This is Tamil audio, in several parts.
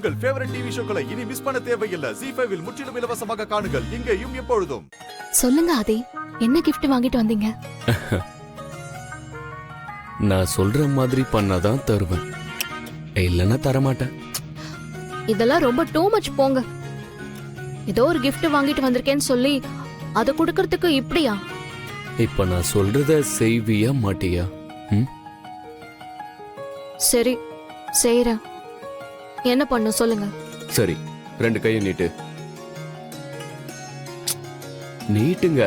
உங்கள் ஃபேவரட் டிவி ஷோக்களை இனி மிஸ் பண்ண தேவையில்லை. ZEE5 இல் முற்றிலும் இலவசமாக காணுங்கள். இங்கேயும் எப்பொழுதும். சொல்லுங்க ஆதி, என்ன gift வாங்கிட்டு வந்தீங்க? நான் சொல்ற மாதிரி பண்ணாதான் தருவேன், இல்லைன்னா தரமாட்டேன். இதெல்லாம் ரொம்ப டூ மச் போங்க. ஏதோ ஒரு gift வாங்கிட்டு வந்திருக்கேன்னு சொல்லி அதை கொடுக்கறதுக்கு இப்படியா? இப்ப நான் சொல்றத செய்வியா மாட்டியா? சரி செய்யறேன். என்ன பண்ணும் சொல்லுங்க. சரி, 2 கையை நீட்டு. நீட்டுங்க.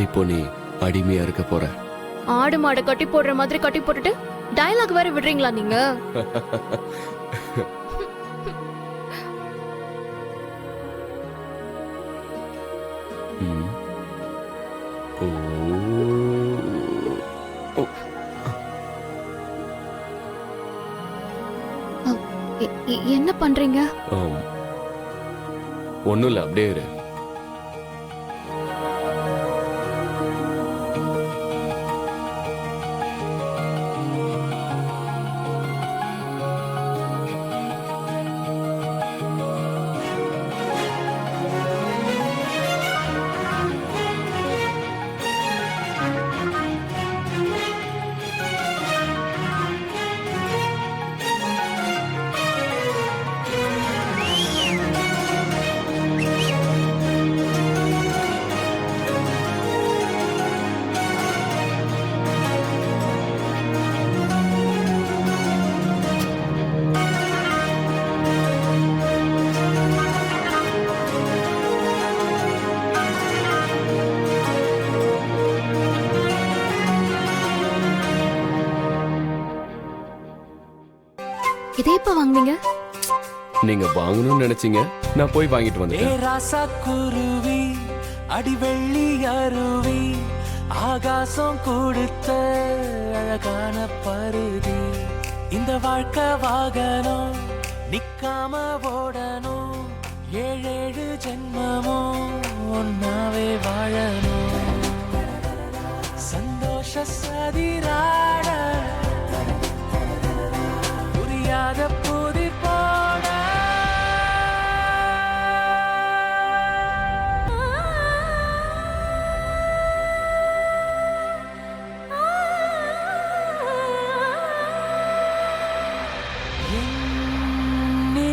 இப்போ நீ அடிமையா இருக்க போற. ஆடு மாடை கட்டி போடுற மாதிரி கட்டி போட்டுட்டு டயலாக் வேற விடுறீங்களா நீங்க? என்ன பண்றீங்க? ஒண்ணும் இல்ல, அப்படியே இரு. இதே இப்ப வாங்குனீங்க? நீங்க வாங்கணும்னு நினைச்சீங்க, நான் போய் வாங்கிட்டு வந்தேன். ராசா குருவி அடி வெள்ளி அருவி ஆகாசம் கொடுத்த அழகான பருதி, இந்த வாழ்க்கை வாகனம் நிக்காம ஓடணும், 7 ஜென்மமும் ஒன்னாவே வாழணும், சந்தோஷ சதிராட புரியாத புதி போட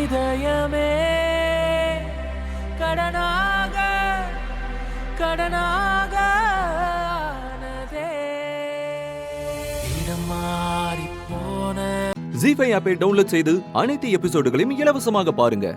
இதயமே கடனாக கடனாக இடம் மாறி போன ZEE5 ஆப்பை டவுன்லோட் செய்து அனைத்து எபிசோடுகளையும் இலவசமாக பாருங்க.